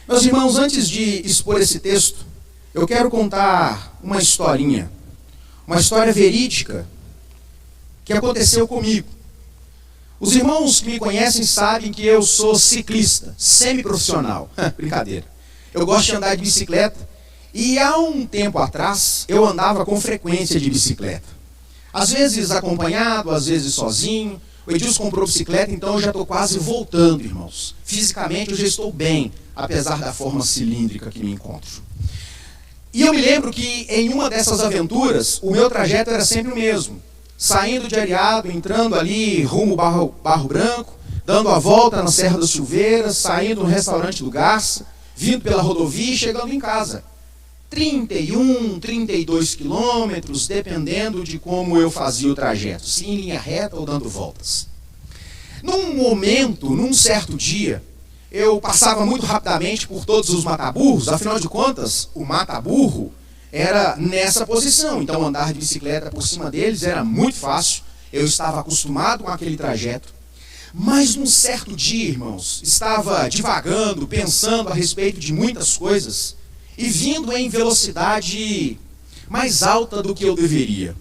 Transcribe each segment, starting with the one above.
Meus irmãos, antes de expor esse texto, eu quero contar uma historinha, uma história verídica que aconteceu comigo. Os irmãos que me conhecem sabem que eu sou ciclista, semi-profissional. Brincadeira. Eu gosto de andar de bicicleta e há um tempo atrás eu andava com frequência de bicicleta. Às vezes acompanhado, às vezes sozinho. O Edilson comprou bicicleta, então eu já estou quase voltando, irmãos. Fisicamente eu já estou bem, apesar da forma cilíndrica que me encontro. E eu me lembro que em uma dessas aventuras, o meu trajeto era sempre o mesmo. Saindo de Areado, entrando ali rumo Barro Branco, dando a volta na Serra das Silveiras, saindo no restaurante do Garça, vindo pela rodovia e chegando em casa. 31, 32 quilômetros, dependendo de como eu fazia o trajeto, se em linha reta ou dando voltas. Num certo dia, eu passava muito rapidamente por todos os mataburros, afinal de contas, o mataburro era nessa posição, então andar de bicicleta por cima deles era muito fácil, eu estava acostumado com aquele trajeto. Mas num certo dia, irmãos, estava divagando, pensando a respeito de muitas coisas, e vindo em velocidade mais alta do que eu deveria.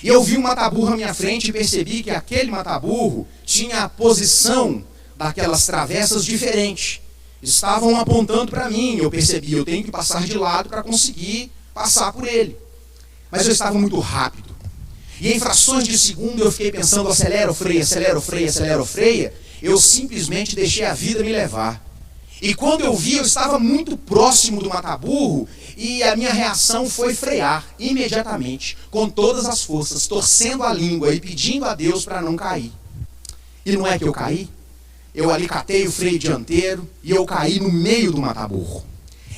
E eu vi um mataburro à minha frente e percebi que aquele mataburro tinha a posição daquelas travessas diferente. Estavam apontando para mim, eu percebi, eu tenho que passar de lado para conseguir passar por ele. Mas eu estava muito rápido. E em frações de segundo eu fiquei pensando, acelera ou freia, acelera ou freia, acelera ou freia. Eu simplesmente deixei a vida me levar. E quando eu vi, eu estava muito próximo do mataburro e a minha reação foi frear imediatamente, com todas as forças, torcendo a língua e pedindo a Deus para não cair. E não é que eu caí? Eu ali catei o freio dianteiro e eu caí no meio do mataburro,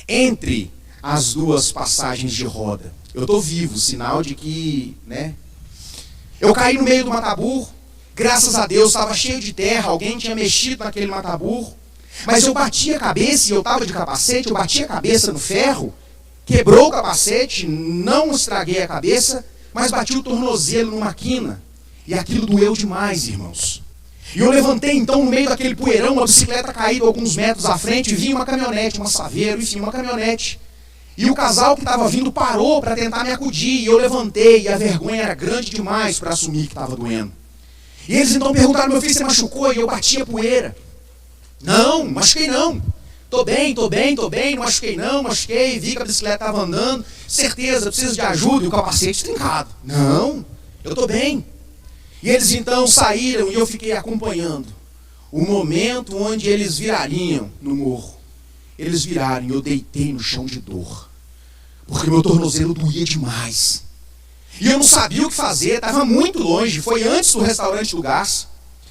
entre as duas passagens de roda. Eu estou vivo, sinal de que, Eu caí no meio do mataburro, graças a Deus estava cheio de terra, alguém tinha mexido naquele mataburro. Mas eu bati a cabeça, e eu estava de capacete, eu bati a cabeça no ferro, quebrou o capacete, não estraguei a cabeça, mas bati o tornozelo numa quina. E aquilo doeu demais, irmãos. E eu levantei então no meio daquele poeirão, a bicicleta caída alguns metros à frente, e vinha uma caminhonete, uma Saveiro, enfim, uma caminhonete. E o casal que estava vindo parou para tentar me acudir, e eu levantei, e a vergonha era grande demais para assumir que estava doendo. E eles então perguntaram, meu filho, você machucou? E eu bati a poeira. Não, machuquei não. Tô bem, não machuquei, vi que a bicicleta estava andando, certeza, preciso de ajuda, e o capacete trincado. Não, eu tô bem. E eles então saíram e eu fiquei acompanhando o momento onde eles virariam no morro. Eles viraram e eu deitei no chão de dor, porque meu tornozelo doía demais. E eu não sabia o que fazer, estava muito longe, foi antes do restaurante do Garça.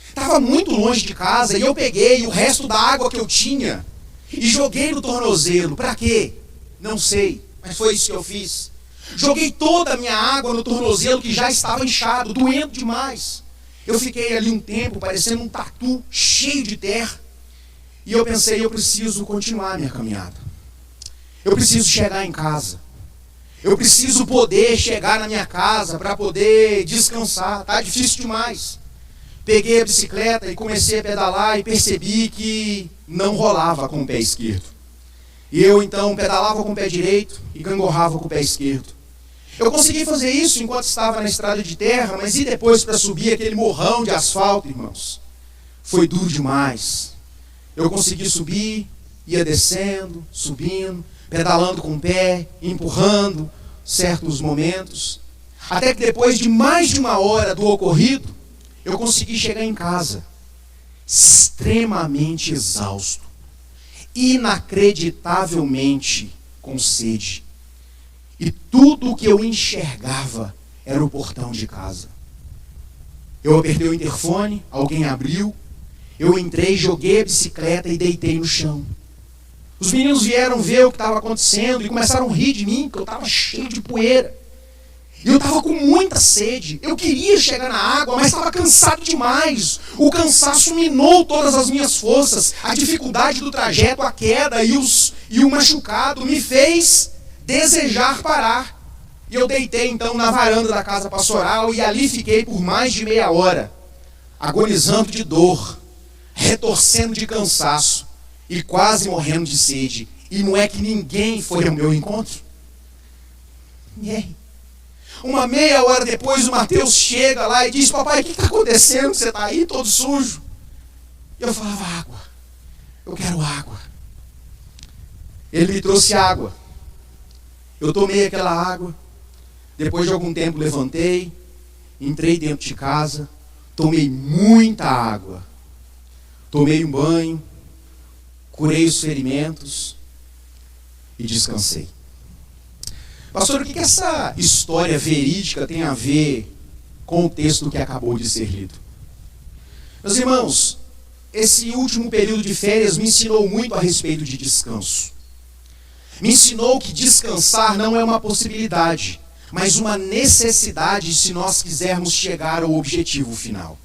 Estava muito longe de casa e eu peguei o resto da água que eu tinha e joguei no tornozelo. Para quê? Não sei, mas foi isso que eu fiz. Joguei toda a minha água no tornozelo que já estava inchado, doendo demais. Eu fiquei ali um tempo parecendo um tatu cheio de terra. E eu pensei, eu preciso continuar a minha caminhada. Eu preciso chegar em casa. Eu preciso poder chegar na minha casa para poder descansar. Tá difícil demais. Peguei a bicicleta e comecei a pedalar e percebi que não rolava com o pé esquerdo. E eu então pedalava com o pé direito e gangorrava com o pé esquerdo. Eu consegui fazer isso enquanto estava na estrada de terra, mas e depois para subir aquele morrão de asfalto, irmãos? Foi duro demais. Eu consegui subir, ia descendo, subindo, pedalando com o pé, empurrando certos momentos. Até que depois de mais de uma hora do ocorrido, eu consegui chegar em casa, extremamente exausto, inacreditavelmente com sede. E tudo o que eu enxergava era o portão de casa. Eu apertei o interfone, alguém abriu, eu entrei, joguei a bicicleta e deitei no chão. Os meninos vieram ver o que estava acontecendo e começaram a rir de mim, porque eu estava cheio de poeira. E eu estava com muita sede, eu queria chegar na água, mas estava cansado demais. O cansaço minou todas as minhas forças, a dificuldade do trajeto, a queda e o machucado me fez desejar parar. E eu deitei então na varanda da casa pastoral e ali fiquei por mais de meia hora, agonizando de dor, retorcendo de cansaço e quase morrendo de sede. E não é que ninguém foi ao meu encontro? Ninguém. Uma meia hora depois, o Mateus chega lá e diz: papai, o que está acontecendo? Você está aí todo sujo? E eu falava: água. Eu quero água. Ele me trouxe água. Eu tomei aquela água. Depois de algum tempo levantei, entrei dentro de casa, tomei muita água. Tomei um banho, curei os ferimentos e descansei. Pastor, o que essa história verídica tem a ver com o texto que acabou de ser lido? Meus irmãos, esse último período de férias me ensinou muito a respeito de descanso. Me ensinou que descansar não é uma possibilidade, mas uma necessidade se nós quisermos chegar ao objetivo final.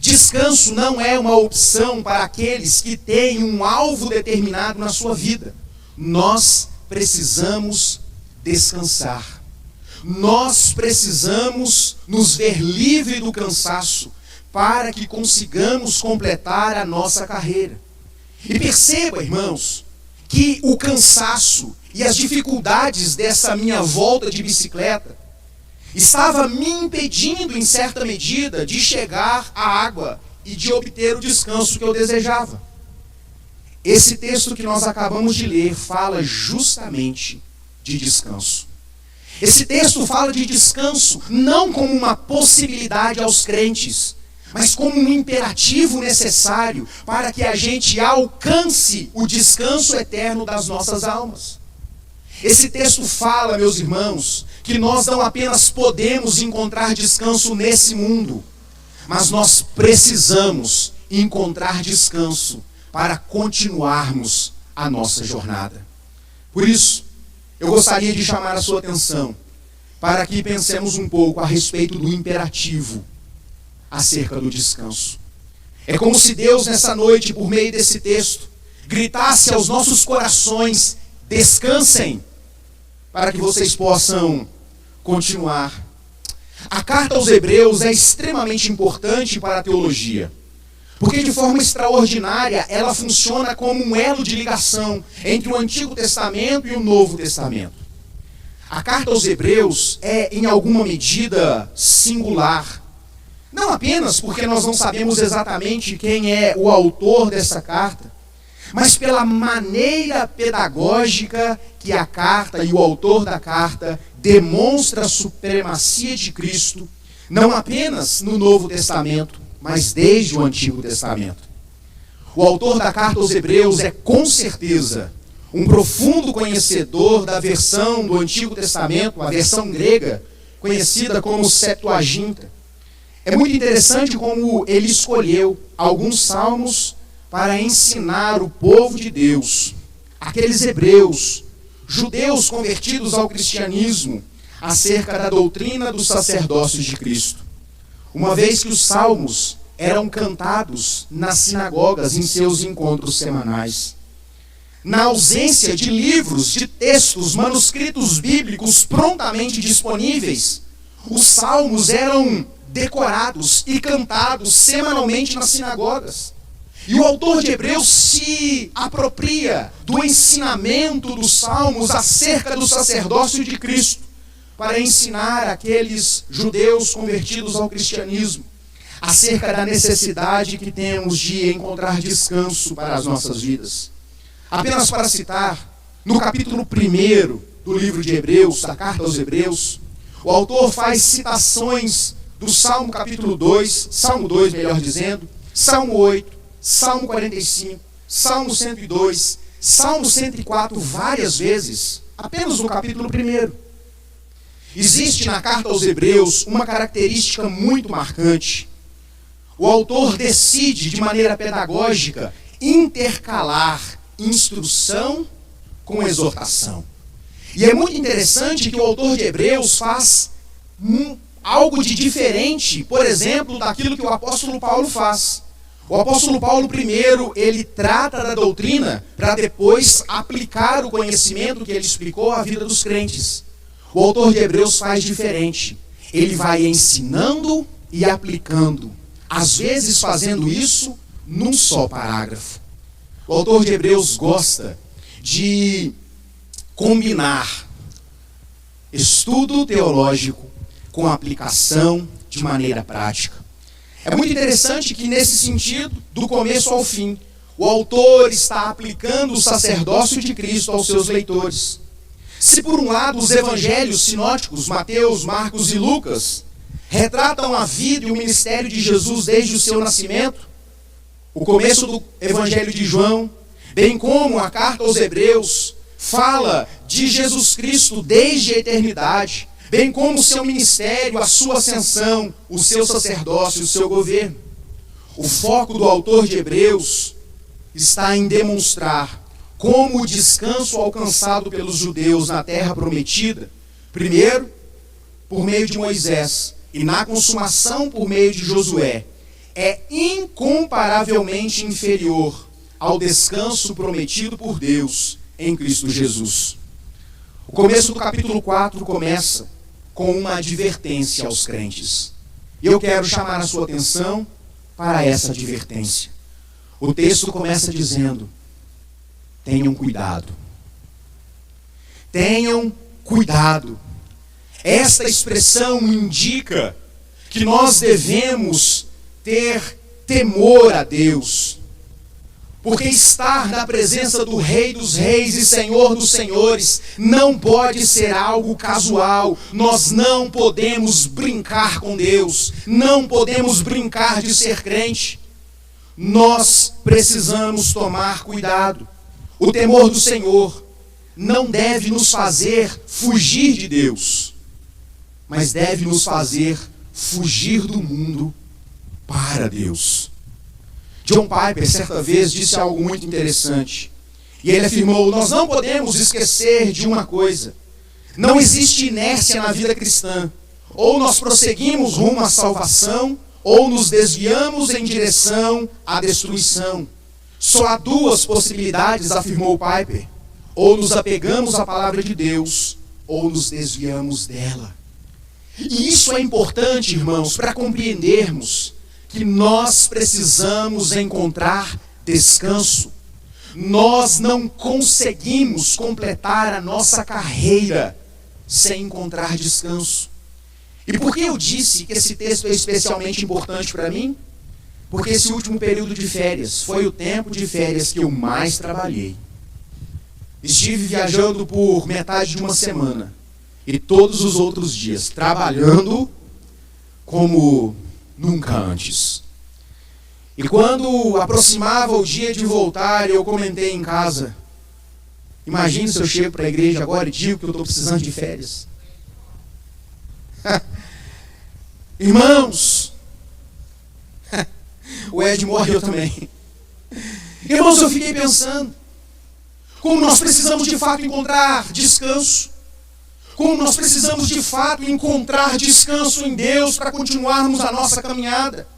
Descanso não é uma opção para aqueles que têm um alvo determinado na sua vida. Nós precisamos descansar. Nós precisamos nos ver livre do cansaço para que consigamos completar a nossa carreira. E perceba, irmãos, que o cansaço e as dificuldades dessa minha volta de bicicleta estava me impedindo, em certa medida, de chegar à água e de obter o descanso que eu desejava. Esse texto que nós acabamos de ler fala justamente de descanso. Esse texto fala de descanso não como uma possibilidade aos crentes, mas como um imperativo necessário para que a gente alcance o descanso eterno das nossas almas. Esse texto fala, meus irmãos, que nós não apenas podemos encontrar descanso nesse mundo, mas nós precisamos encontrar descanso para continuarmos a nossa jornada. Por isso, eu gostaria de chamar a sua atenção para que pensemos um pouco a respeito do imperativo acerca do descanso. É como se Deus, nessa noite, por meio desse texto, gritasse aos nossos corações: descansem, para que vocês possam continuar. A carta aos Hebreus é extremamente importante para a teologia, porque de forma extraordinária ela funciona como um elo de ligação entre o Antigo Testamento e o Novo Testamento. A carta aos Hebreus é, em alguma medida, singular. Não apenas porque nós não sabemos exatamente quem é o autor dessa carta, mas pela maneira pedagógica que a carta e o autor da carta demonstra a supremacia de Cristo, não apenas no Novo Testamento, mas desde o Antigo Testamento. O autor da carta aos Hebreus é, com certeza, um profundo conhecedor da versão do Antigo Testamento, a versão grega, conhecida como Septuaginta. É muito interessante como ele escolheu alguns salmos para ensinar o povo de Deus, aqueles hebreus, judeus convertidos ao cristianismo, acerca da doutrina do sacerdócio de Cristo. Uma vez que os salmos eram cantados nas sinagogas em seus encontros semanais. Na ausência de livros, de textos, manuscritos bíblicos prontamente disponíveis, os salmos eram decorados e cantados semanalmente nas sinagogas. E o autor de Hebreus se apropria do ensinamento dos salmos acerca do sacerdócio de Cristo, para ensinar aqueles judeus convertidos ao cristianismo acerca da necessidade que temos de encontrar descanso para as nossas vidas. Apenas para citar, no capítulo 1 do livro de Hebreus, da carta aos Hebreus, o autor faz citações do Salmo capítulo 2, Salmo 2, melhor dizendo, Salmo 8, Salmo 45, Salmo 102, Salmo 104, várias vezes, apenas no capítulo 1. Existe na carta aos Hebreus uma característica muito marcante. O autor decide, de maneira pedagógica, intercalar instrução com exortação. E é muito interessante que o autor de Hebreus faz algo de diferente, por exemplo, daquilo que o apóstolo Paulo faz. O apóstolo Paulo, primeiro, ele trata da doutrina para depois aplicar o conhecimento que ele explicou à vida dos crentes. O autor de Hebreus faz diferente. Ele vai ensinando e aplicando, às vezes fazendo isso num só parágrafo. O autor de Hebreus gosta de combinar estudo teológico com aplicação de maneira prática. É muito interessante que, nesse sentido, do começo ao fim, o autor está aplicando o sacerdócio de Cristo aos seus leitores. Se, por um lado, os evangelhos sinóticos, Mateus, Marcos e Lucas, retratam a vida e o ministério de Jesus desde o seu nascimento, o começo do evangelho de João, bem como a carta aos Hebreus, fala de Jesus Cristo desde a eternidade, bem como o seu ministério, a sua ascensão, o seu sacerdócio, o seu governo. O foco do autor de Hebreus está em demonstrar como o descanso alcançado pelos judeus na terra prometida, primeiro, por meio de Moisés, e na consumação por meio de Josué, é incomparavelmente inferior ao descanso prometido por Deus em Cristo Jesus. O começo do capítulo 4 começa com uma advertência aos crentes. E eu quero chamar a sua atenção para essa advertência. O texto começa dizendo: tenham cuidado. Tenham cuidado. Esta expressão indica que nós devemos ter temor a Deus, porque estar na presença do Rei dos Reis e Senhor dos Senhores não pode ser algo casual. Nós não podemos brincar com Deus, não podemos brincar de ser crente. Nós precisamos tomar cuidado. O temor do Senhor não deve nos fazer fugir de Deus, mas deve nos fazer fugir do mundo para Deus. John Piper, certa vez, disse algo muito interessante. E ele afirmou: nós não podemos esquecer de uma coisa. Não existe inércia na vida cristã. Ou nós prosseguimos rumo à salvação, ou nos desviamos em direção à destruição. Só há duas possibilidades, afirmou Piper. Ou nos apegamos à palavra de Deus, ou nos desviamos dela. E isso é importante, irmãos, para compreendermos que nós precisamos encontrar descanso. Nós não conseguimos completar a nossa carreira sem encontrar descanso. E por que eu disse que esse texto é especialmente importante para mim? Porque esse último período de férias foi o tempo de férias que eu mais trabalhei. Estive viajando por metade de uma semana e todos os outros dias trabalhando como nunca antes. E quando aproximava o dia de voltar, eu comentei em casa: imagine se eu chego para a igreja agora e digo que eu estou precisando de férias. Irmãos, o Ed morreu também. Irmãos, eu fiquei pensando como nós precisamos de fato encontrar descanso. Como nós precisamos de fato encontrar descanso em Deus para continuarmos a nossa caminhada.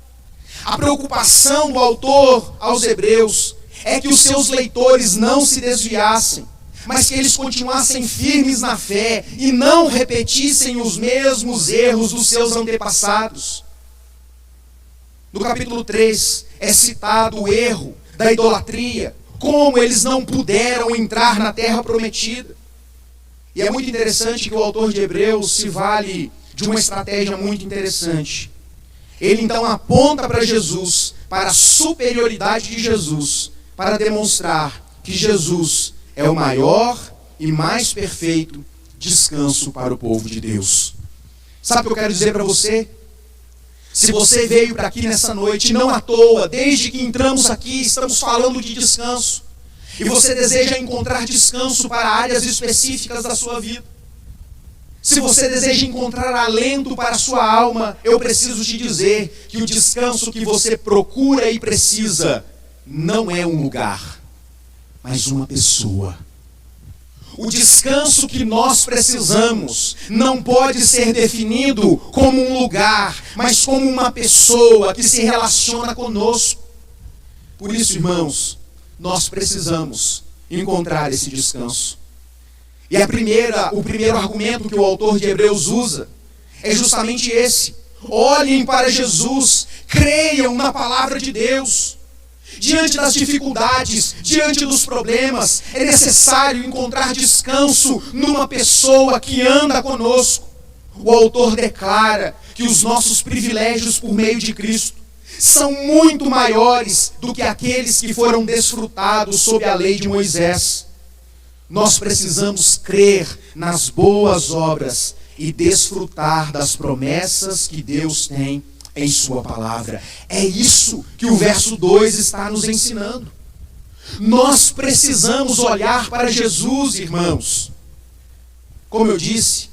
A preocupação do autor aos Hebreus é que os seus leitores não se desviassem, mas que eles continuassem firmes na fé e não repetissem os mesmos erros dos seus antepassados. No capítulo 3 é citado o erro da idolatria, como eles não puderam entrar na terra prometida. E é muito interessante que o autor de Hebreus se vale de uma estratégia muito interessante. Ele então aponta para Jesus, para a superioridade de Jesus, para demonstrar que Jesus é o maior e mais perfeito descanso para o povo de Deus. Sabe o que eu quero dizer para você? Se você veio para aqui nessa noite, não à toa, desde que entramos aqui, estamos falando de descanso. E você deseja encontrar descanso para áreas específicas da sua vida. Se você deseja encontrar alento para a sua alma, eu preciso te dizer que o descanso que você procura e precisa não é um lugar, mas uma pessoa. O descanso que nós precisamos não pode ser definido como um lugar, mas como uma pessoa que se relaciona conosco. Por isso, irmãos, nós precisamos encontrar esse descanso. E o primeiro argumento que o autor de Hebreus usa é justamente esse: olhem para Jesus, creiam na palavra de Deus. diante das dificuldades, diante dos problemas, é necessário encontrar descanso numa pessoa que anda conosco. O autor declara que os nossos privilégios por meio de Cristo são muito maiores do que aqueles que foram desfrutados sob a lei de Moisés. Nós precisamos crer nas boas obras e desfrutar das promessas que Deus tem em sua palavra. É isso que o verso 2 está nos ensinando. Nós precisamos olhar para Jesus, irmãos. Como eu disse,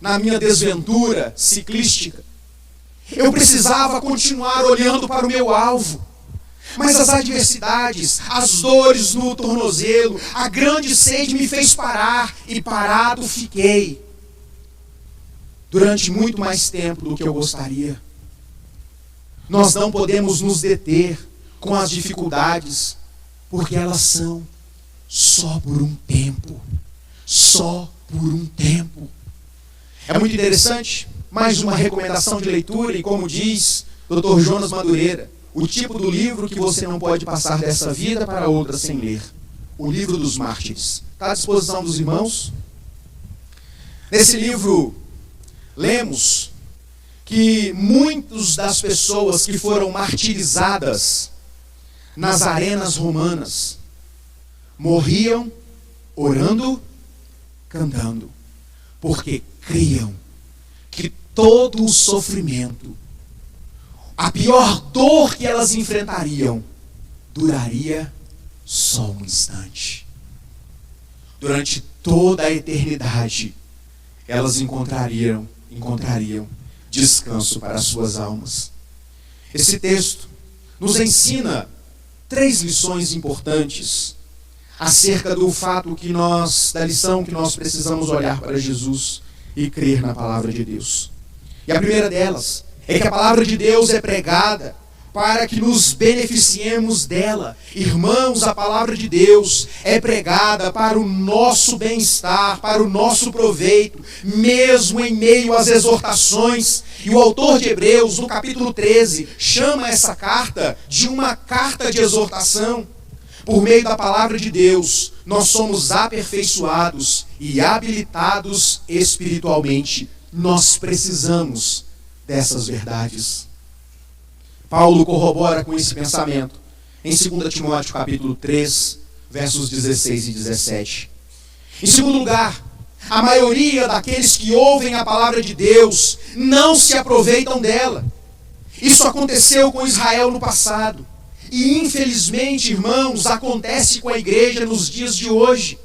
na minha desventura ciclística, eu precisava continuar olhando para o meu alvo. Mas as adversidades, as dores no tornozelo, a grande sede me fez parar, e parado fiquei durante muito mais tempo do que eu gostaria. Nós não podemos nos deter com as dificuldades, porque elas são só por um tempo. Só por um tempo. É muito interessante, mais uma recomendação de leitura, e como diz Dr. Jonas Madureira, o tipo do livro que você não pode passar dessa vida para outra sem ler. O livro dos mártires. Está à disposição dos irmãos? Nesse livro, lemos que muitas das pessoas que foram martirizadas nas arenas romanas morriam orando, cantando, porque criam que todo o sofrimento, a pior dor que elas enfrentariam, duraria só um instante. Durante toda a eternidade, elas encontrariam descanso para as suas almas. Esse texto nos ensina 3 lições importantes acerca do fato da lição que nós precisamos olhar para Jesus e crer na palavra de Deus. E a primeira delas é que a palavra de Deus é pregada para que nos beneficiemos dela. Irmãos, a palavra de Deus é pregada para o nosso bem-estar, para o nosso proveito, mesmo em meio às exortações. E o autor de Hebreus, no capítulo 13, chama essa carta de uma carta de exortação. Por meio da palavra de Deus, nós somos aperfeiçoados e habilitados espiritualmente. Nós precisamos dessas verdades. Paulo corrobora com esse pensamento em 2 Timóteo capítulo 3, versos 16 e 17. Em segundo lugar, a maioria daqueles que ouvem a palavra de Deus não se aproveitam dela. Isso aconteceu com Israel no passado. E infelizmente, irmãos, acontece com a igreja nos dias de hoje.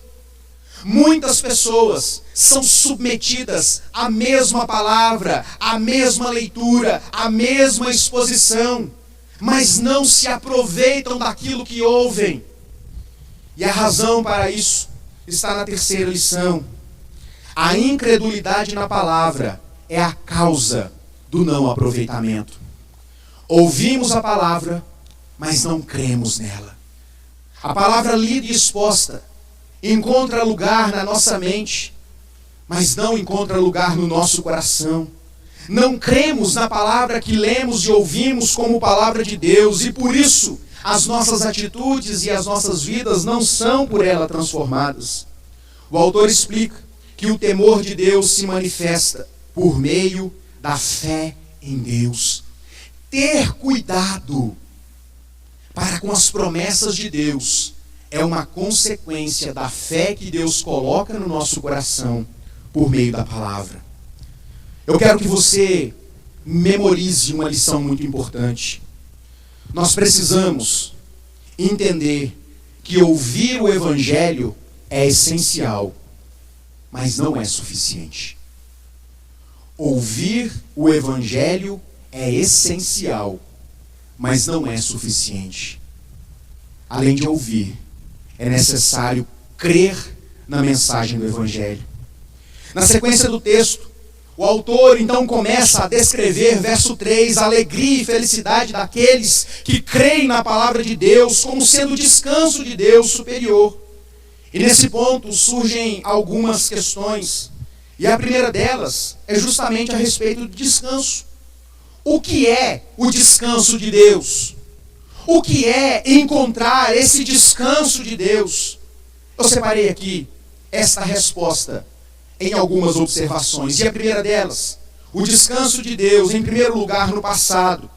Muitas pessoas são submetidas à mesma palavra, à mesma leitura, à mesma exposição, mas não se aproveitam daquilo que ouvem. E a razão para isso está na terceira lição. A incredulidade na palavra é a causa do não aproveitamento. Ouvimos a palavra, mas não cremos nela. A palavra lida e exposta encontra lugar na nossa mente, mas não encontra lugar no nosso coração. Não cremos na palavra que lemos e ouvimos como palavra de Deus, e por isso as nossas atitudes e as nossas vidas não são por ela transformadas. O autor explica que o temor de Deus se manifesta por meio da fé em Deus. Ter cuidado para com as promessas de Deus é uma consequência da fé que Deus coloca no nosso coração por meio da palavra. Eu quero que você memorize uma lição muito importante. Nós precisamos entender que ouvir o Evangelho é essencial, mas não é suficiente. Ouvir o Evangelho é essencial, mas não é suficiente. Além de ouvir, é necessário crer na mensagem do Evangelho. Na sequência do texto, o autor então começa a descrever, verso 3, a alegria e felicidade daqueles que creem na palavra de Deus como sendo o descanso de Deus superior. E nesse ponto surgem algumas questões. E a primeira delas é justamente a respeito do descanso. O que é o descanso de Deus? O que é encontrar esse descanso de Deus? Eu separei aqui esta resposta em algumas observações. E a primeira delas, o descanso de Deus, em primeiro lugar, no passado,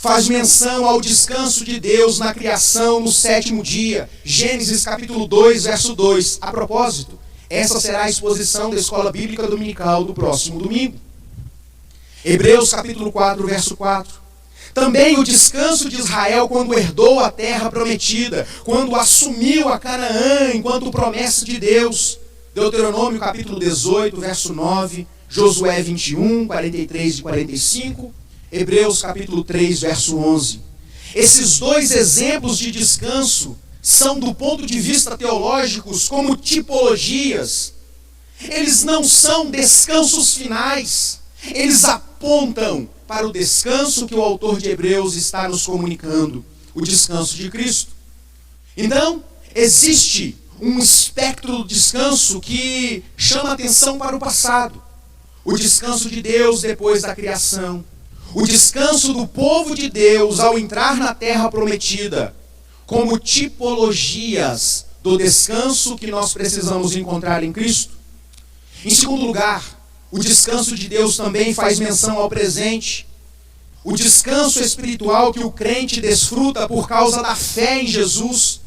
faz menção ao descanso de Deus na criação no 7º dia. Gênesis capítulo 2, verso 2. A propósito, essa será a exposição da Escola Bíblica Dominical do próximo domingo. Hebreus capítulo 4, verso 4. Também o descanso de Israel quando herdou a terra prometida, quando assumiu a Canaã enquanto promessa de Deus. Deuteronômio capítulo 18, verso 9, Josué 21, 43 e 45, Hebreus capítulo 3, verso 11. Esses dois exemplos de descanso são, do ponto de vista teológicos, como tipologias. Eles não são descansos finais, eles apontam para o descanso que o autor de Hebreus está nos comunicando, o descanso de Cristo. Então, existe um espectro do descanso que chama atenção para o passado. O descanso de Deus depois da criação. O descanso do povo de Deus ao entrar na terra prometida, como tipologias do descanso que nós precisamos encontrar em Cristo. Em segundo lugar, o descanso de Deus também faz menção ao presente. O descanso espiritual que o crente desfruta por causa da fé em Jesus.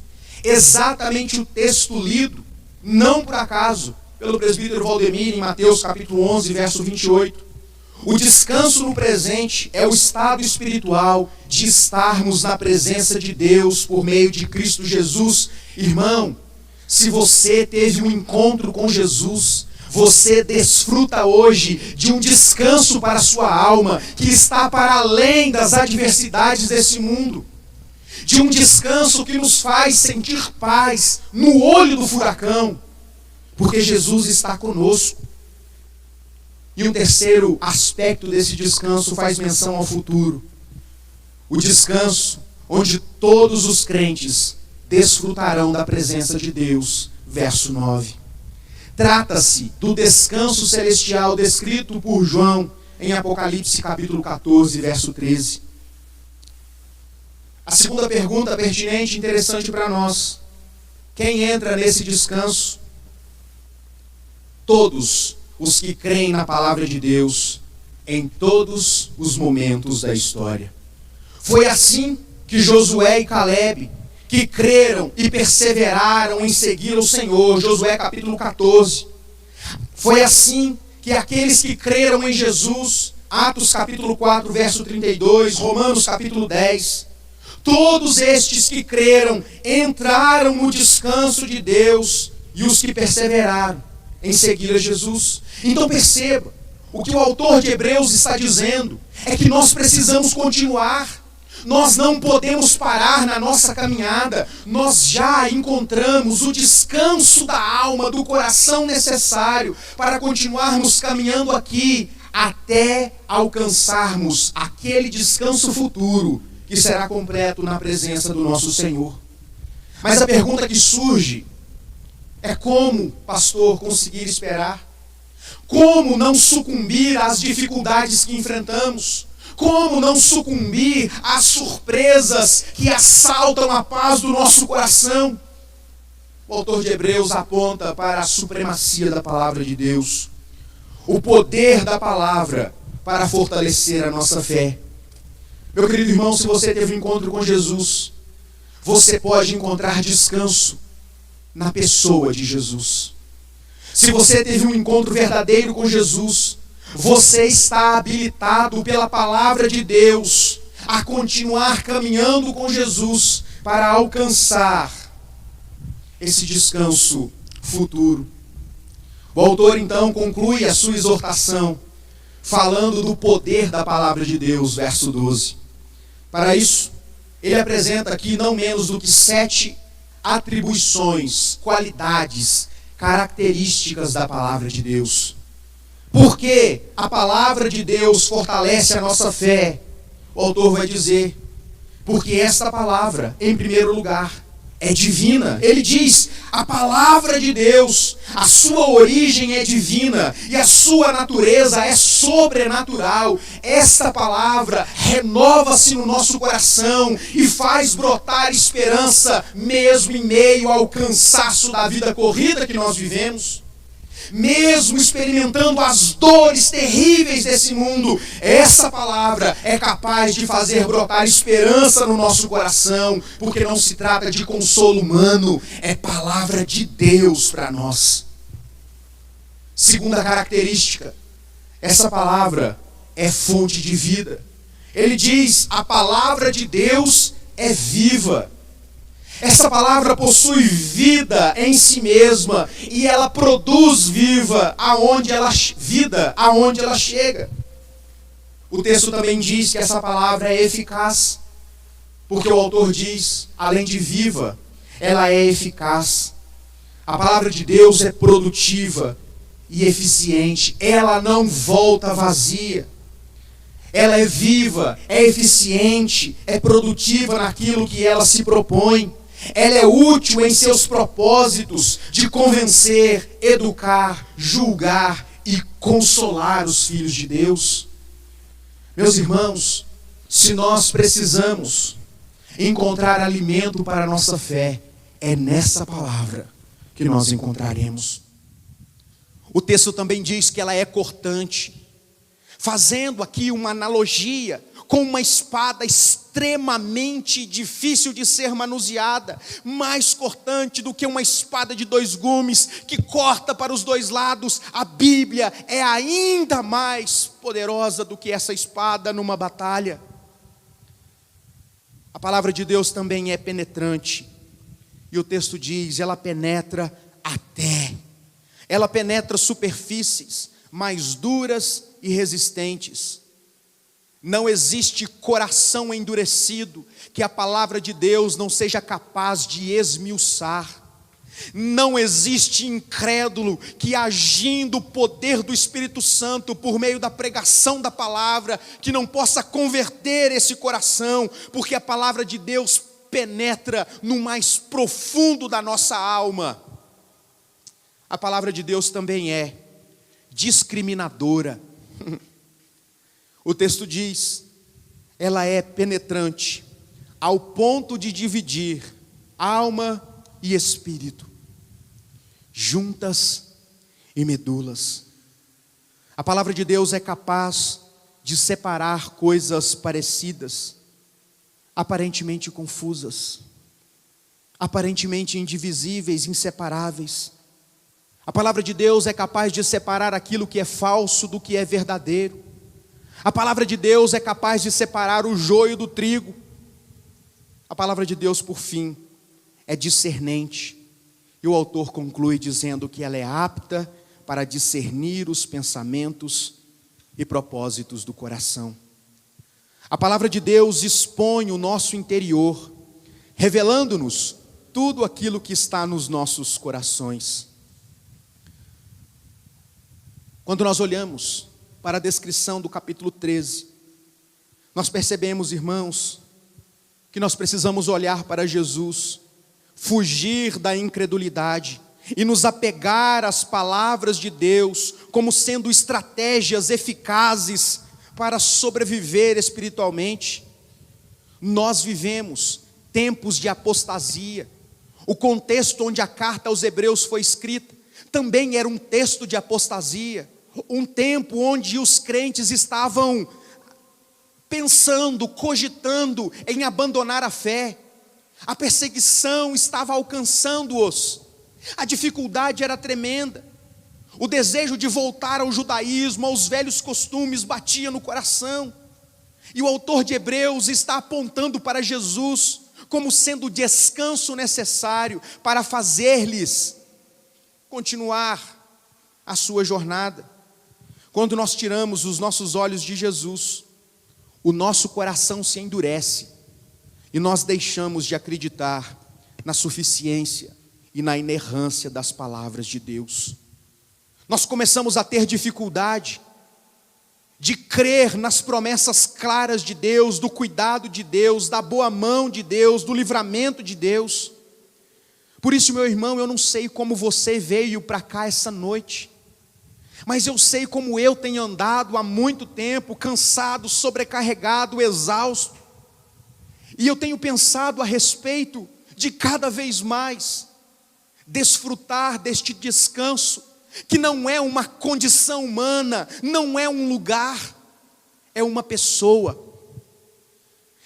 Exatamente o texto lido, não por acaso, pelo presbítero Valdemir em Mateus capítulo 11, verso 28. O descanso no presente é o estado espiritual de estarmos na presença de Deus por meio de Cristo Jesus. Irmão, se você teve um encontro com Jesus, você desfruta hoje de um descanso para a sua alma, que está para além das adversidades desse mundo. De um descanso que nos faz sentir paz no olho do furacão, porque Jesus está conosco. E um terceiro aspecto desse descanso faz menção ao futuro. O descanso onde todos os crentes desfrutarão da presença de Deus. Verso 9. Trata-se do descanso celestial descrito por João em Apocalipse capítulo 14, verso 13. A segunda pergunta pertinente e interessante para nós: quem entra nesse descanso? Todos os que creem na palavra de Deus em todos os momentos da história. Foi assim que Josué e Calebe, que creram e perseveraram em seguir o Senhor, Josué capítulo 14. Foi assim que aqueles que creram em Jesus, Atos capítulo 4, verso 32, Romanos capítulo 10, todos estes que creram entraram no descanso de Deus, e os que perseveraram em seguir a Jesus. Então perceba, o que o autor de Hebreus está dizendo é que nós precisamos continuar. Nós não podemos parar na nossa caminhada. Nós já encontramos o descanso da alma, do coração necessário para continuarmos caminhando aqui até alcançarmos aquele descanso futuro que será completo na presença do nosso Senhor. Mas a pergunta que surge é: como, pastor, conseguir esperar? Como não sucumbir às dificuldades que enfrentamos? Como não sucumbir às surpresas que assaltam a paz do nosso coração? O autor de Hebreus aponta para a supremacia da palavra de Deus, o poder da palavra para fortalecer a nossa fé. Meu querido irmão, se você teve um encontro com Jesus, você pode encontrar descanso na pessoa de Jesus. Se você teve um encontro verdadeiro com Jesus, você está habilitado pela palavra de Deus a continuar caminhando com Jesus para alcançar esse descanso futuro. O autor então conclui a sua exortação falando do poder da palavra de Deus, verso 12. Para isso, ele apresenta aqui não menos do que 7 atribuições, qualidades, características da palavra de Deus. Porque a palavra de Deus fortalece a nossa fé, o autor vai dizer: porque esta palavra, em primeiro lugar, é divina. Ele diz: A palavra de Deus, a sua origem é divina e a sua natureza é sobrenatural. Esta palavra renova-se no nosso coração e faz brotar esperança, mesmo em meio ao cansaço da vida corrida que nós vivemos. Mesmo experimentando as dores terríveis desse mundo, essa palavra é capaz de fazer brotar esperança no nosso coração, porque não se trata de consolo humano, é palavra de Deus para nós. Segunda característica, essa palavra é fonte de vida. Ele diz: a palavra de Deus é viva. Essa palavra possui vida em si mesma e ela produz vida aonde ela chega. O texto também diz que essa palavra é eficaz, porque o autor diz, além de viva, ela é eficaz. A palavra de Deus é produtiva e eficiente, ela não volta vazia. Ela é viva, é eficiente, é produtiva naquilo que ela se propõe. Ela é útil em seus propósitos de convencer, educar, julgar e consolar os filhos de Deus. Meus irmãos, se nós precisamos encontrar alimento para a nossa fé, é nessa palavra que nós encontraremos. O texto também diz que ela é cortante, fazendo aqui uma analogia com uma espada extremamente difícil de ser manuseada, mais cortante do que uma espada de 2 gumes, que corta para os 2 lados. A Bíblia é ainda mais poderosa do que essa espada numa batalha. A palavra de Deus também é penetrante, e o texto diz, ela penetra ela penetra superfícies mais duras e resistentes. Não existe coração endurecido que a palavra de Deus não seja capaz de esmiuçar. Não existe incrédulo que, agindo o poder do Espírito Santo por meio da pregação da palavra, que não possa converter esse coração, porque a palavra de Deus penetra no mais profundo da nossa alma. A palavra de Deus também é discriminadora. O texto diz, ela é penetrante, ao ponto de dividir alma e espírito, juntas e medulas. A palavra de Deus é capaz de separar coisas parecidas, aparentemente confusas, aparentemente indivisíveis, inseparáveis. A palavra de Deus é capaz de separar aquilo que é falso do que é verdadeiro. A palavra de Deus é capaz de separar o joio do trigo. A palavra de Deus, por fim, é discernente. E o autor conclui dizendo que ela é apta para discernir os pensamentos e propósitos do coração. A palavra de Deus expõe o nosso interior, revelando-nos tudo aquilo que está nos nossos corações. Quando nós olhamos para a descrição do capítulo 13, nós percebemos, irmãos, que nós precisamos olhar para Jesus, fugir da incredulidade e nos apegar às palavras de Deus como sendo estratégias eficazes para sobreviver espiritualmente. Nós vivemos tempos de apostasia. O contexto onde a carta aos Hebreus foi escrita também era um texto de apostasia. Um tempo onde os crentes estavam pensando, cogitando em abandonar a fé. A perseguição estava alcançando-os. A dificuldade era tremenda. O desejo de voltar ao judaísmo, aos velhos costumes, batia no coração. E o autor de Hebreus está apontando para Jesus como sendo o descanso necessário para fazer-lhes continuar a sua jornada. Quando nós tiramos os nossos olhos de Jesus, o nosso coração se endurece e nós deixamos de acreditar na suficiência e na inerrância das palavras de Deus. Nós começamos a ter dificuldade de crer nas promessas claras de Deus, do cuidado de Deus, da boa mão de Deus, do livramento de Deus. Por isso, meu irmão, eu não sei como você veio para cá essa noite, mas eu sei como eu tenho andado há muito tempo, cansado, sobrecarregado, exausto, e eu tenho pensado a respeito de cada vez mais desfrutar deste descanso, que não é uma condição humana, não é um lugar, é uma pessoa.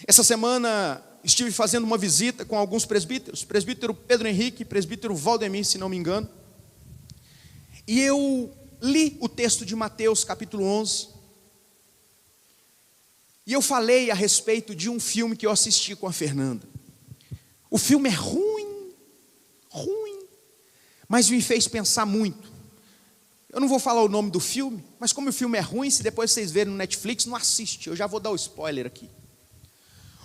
Essa semana estive fazendo uma visita com alguns presbíteros, presbítero Pedro Henrique, presbítero Valdemir, se não me engano, e eu li o texto de Mateus capítulo 11, e eu falei a respeito de um filme que eu assisti com a Fernanda. O filme é ruim, mas me fez pensar muito. Eu não vou falar o nome do filme, mas como o filme é ruim, se depois vocês verem no Netflix, não assiste, eu já vou dar o spoiler aqui.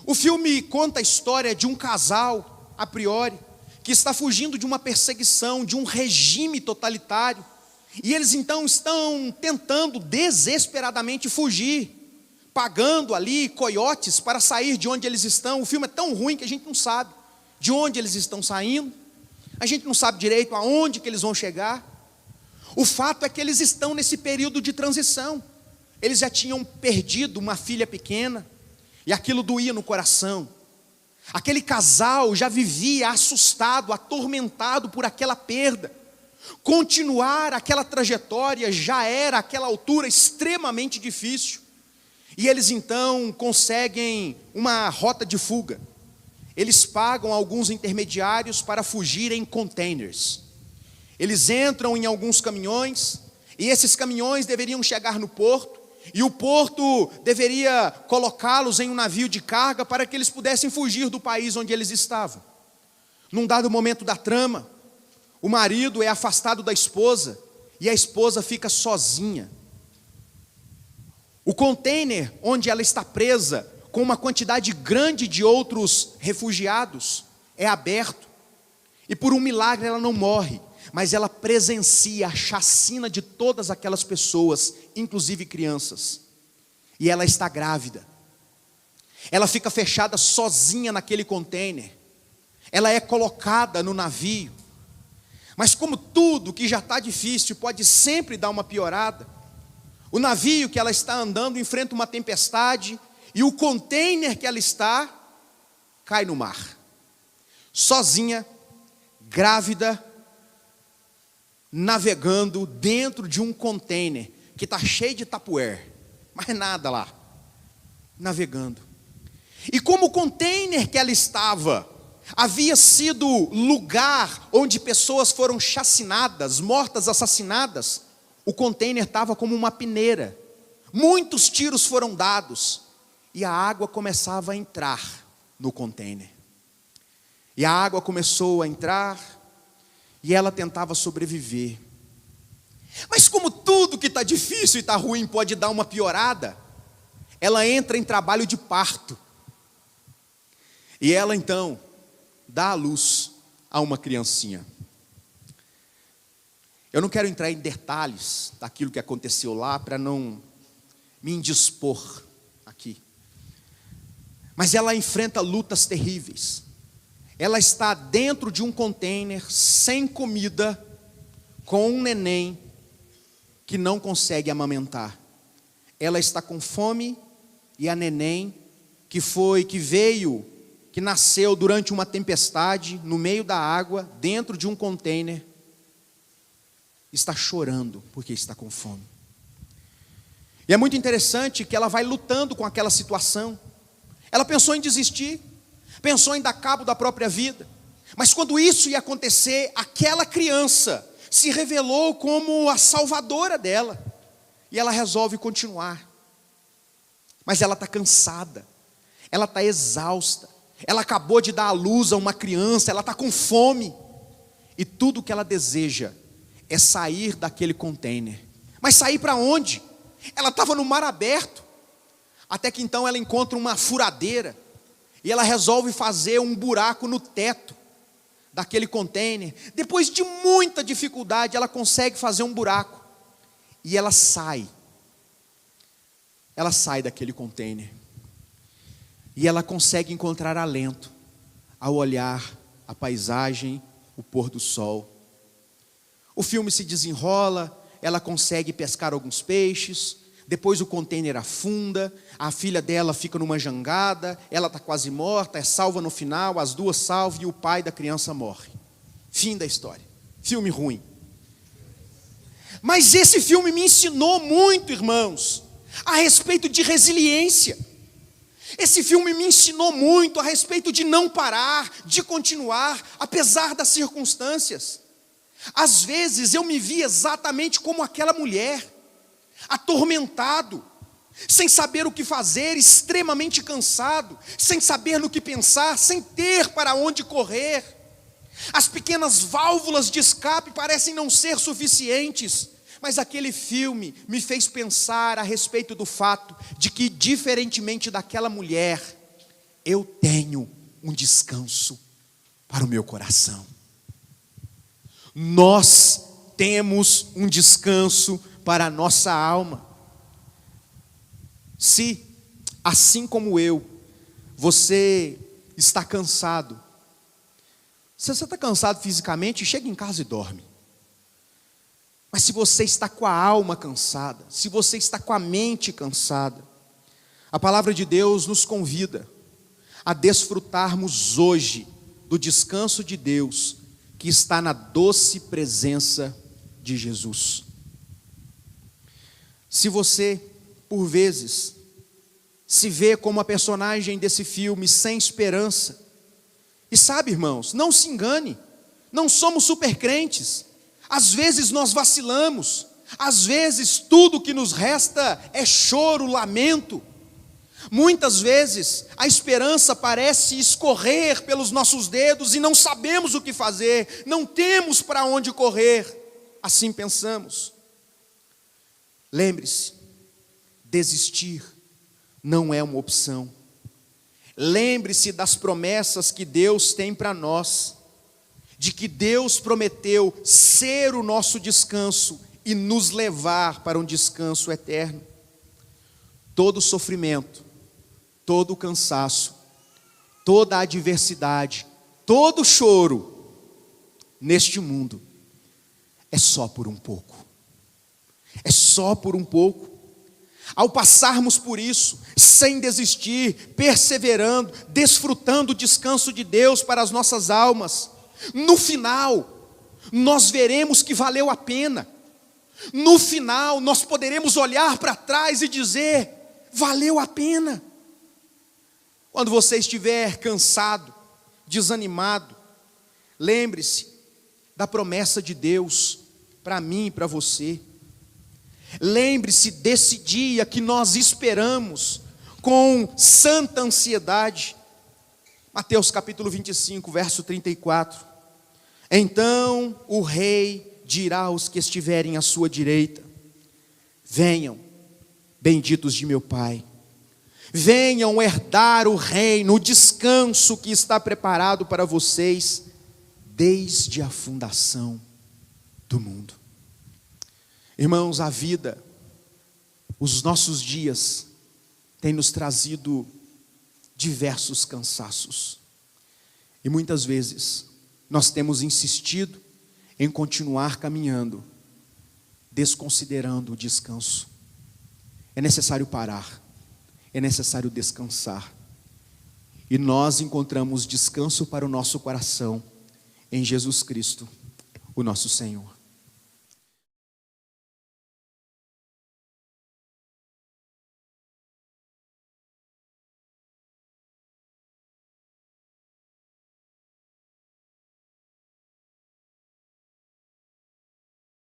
O filme conta a história de um casal, a priori, que está fugindo de uma perseguição, de um regime totalitário, e eles então estão tentando desesperadamente fugir, pagando ali coiotes para sair de onde eles estão. O filme é tão ruim que a gente não sabe de onde eles estão saindo, a gente não sabe direito aonde que eles vão chegar. O fato é que eles estão nesse período de transição, eles já tinham perdido uma filha pequena, e aquilo doía no coração. Aquele casal já vivia assustado, atormentado por aquela perda. Continuar aquela trajetória já era, àquela altura, extremamente difícil. E eles então conseguem uma rota de fuga. Eles pagam alguns intermediários para fugir em containers. Eles entram em alguns caminhões, e esses caminhões deveriam chegar no porto, e o porto deveria colocá-los em um navio de carga para que eles pudessem fugir do país onde eles estavam. Num dado momento da trama, o marido é afastado da esposa e a esposa fica sozinha. O container onde ela está presa, com uma quantidade grande de outros refugiados, é aberto, e por um milagre ela não morre, mas ela presencia a chacina de todas aquelas pessoas, inclusive crianças, e ela está grávida. Ela fica fechada sozinha naquele container, ela é colocada no navio, mas como tudo que já está difícil pode sempre dar uma piorada, o navio que ela está andando enfrenta uma tempestade, e o container que ela está cai no mar, sozinha, grávida, navegando dentro de um container que está cheio de tupperware, mas nada lá, navegando. E como o container que ela estava havia sido lugar onde pessoas foram chacinadas, mortas, assassinadas, o container estava como uma peneira. Muitos tiros foram dados e a água começava a entrar no container. E a água começou a entrar e ela tentava sobreviver. Mas como tudo que está difícil e está ruim pode dar uma piorada, ela entra em trabalho de parto. E ela então dá à luz a uma criancinha. Eu não quero entrar em detalhes daquilo que aconteceu lá para não me indispor aqui. Mas ela enfrenta lutas terríveis. Ela está dentro de um container, sem comida, com um neném que não consegue amamentar. Ela está com fome e a neném que nasceu durante uma tempestade, no meio da água, dentro de um container, está chorando porque está com fome. E é muito interessante que ela vai lutando com aquela situação. Ela pensou em desistir, pensou em dar cabo da própria vida, mas quando isso ia acontecer, aquela criança se revelou como a salvadora dela, e ela resolve continuar. Mas ela está cansada, ela está exausta, ela acabou de dar à luz a uma criança, ela está com fome, e tudo que ela deseja é sair daquele container. Mas sair para onde? Ela estava no mar aberto, até que então ela encontra uma furadeira, e ela resolve fazer um buraco no teto daquele container. Depois de muita dificuldade, ela consegue fazer um buraco, e ela sai daquele container, e ela consegue encontrar alento, ao olhar a paisagem o pôr do sol. O filme se desenrola, ela consegue pescar alguns peixes, depois o container afunda, a filha dela fica numa jangada, ela está quase morta, é salva no final, as duas salvam e o pai da criança morre. Fim da história. Filme ruim. Mas esse filme me ensinou muito, irmãos, a respeito de resiliência. Esse filme me ensinou muito a respeito de não parar, de continuar, apesar das circunstâncias. Às vezes eu me vi exatamente como aquela mulher, atormentado, sem saber o que fazer, extremamente cansado, sem saber no que pensar, sem ter para onde correr. As pequenas válvulas de escape parecem não ser suficientes, mas aquele filme me fez pensar a respeito do fato de que, diferentemente daquela mulher, eu tenho um descanso para o meu coração. Nós temos um descanso para a nossa alma. Se, assim como eu, você está cansado, se você está cansado fisicamente, chega em casa e dorme. Mas se você está com a alma cansada, se você está com a mente cansada, a palavra de Deus nos convida a desfrutarmos hoje do descanso de Deus, que está na doce presença de Jesus. Se você, por vezes, se vê como a personagem desse filme sem esperança, e sabe, irmãos, não se engane, não somos super crentes, às vezes nós vacilamos, às vezes tudo que nos resta é choro, lamento. Muitas vezes a esperança parece escorrer pelos nossos dedos e não sabemos o que fazer, não temos para onde correr, assim pensamos. Lembre-se, desistir não é uma opção. Lembre-se das promessas que Deus tem para nós, de que Deus prometeu ser o nosso descanso e nos levar para um descanso eterno. Todo sofrimento, todo cansaço, toda adversidade, todo choro neste mundo é só por um pouco. É só por um pouco. Ao passarmos por isso, sem desistir, perseverando, desfrutando o descanso de Deus para as nossas almas, no final, nós veremos que valeu a pena. No final, nós poderemos olhar para trás e dizer: valeu a pena. Quando você estiver cansado, desanimado, lembre-se da promessa de Deus para mim e para você. Lembre-se desse dia que nós esperamos com santa ansiedade. Mateus capítulo 25, verso 34. Então o rei dirá aos que estiverem à sua direita: venham, benditos de meu Pai, venham herdar o reino, o descanso que está preparado para vocês desde a fundação do mundo. Irmãos, a vida, os nossos dias, têm nos trazido diversos cansaços. E muitas vezes nós temos insistido em continuar caminhando, desconsiderando o descanso. É necessário parar, é necessário descansar. E nós encontramos descanso para o nosso coração em Jesus Cristo, o nosso Senhor.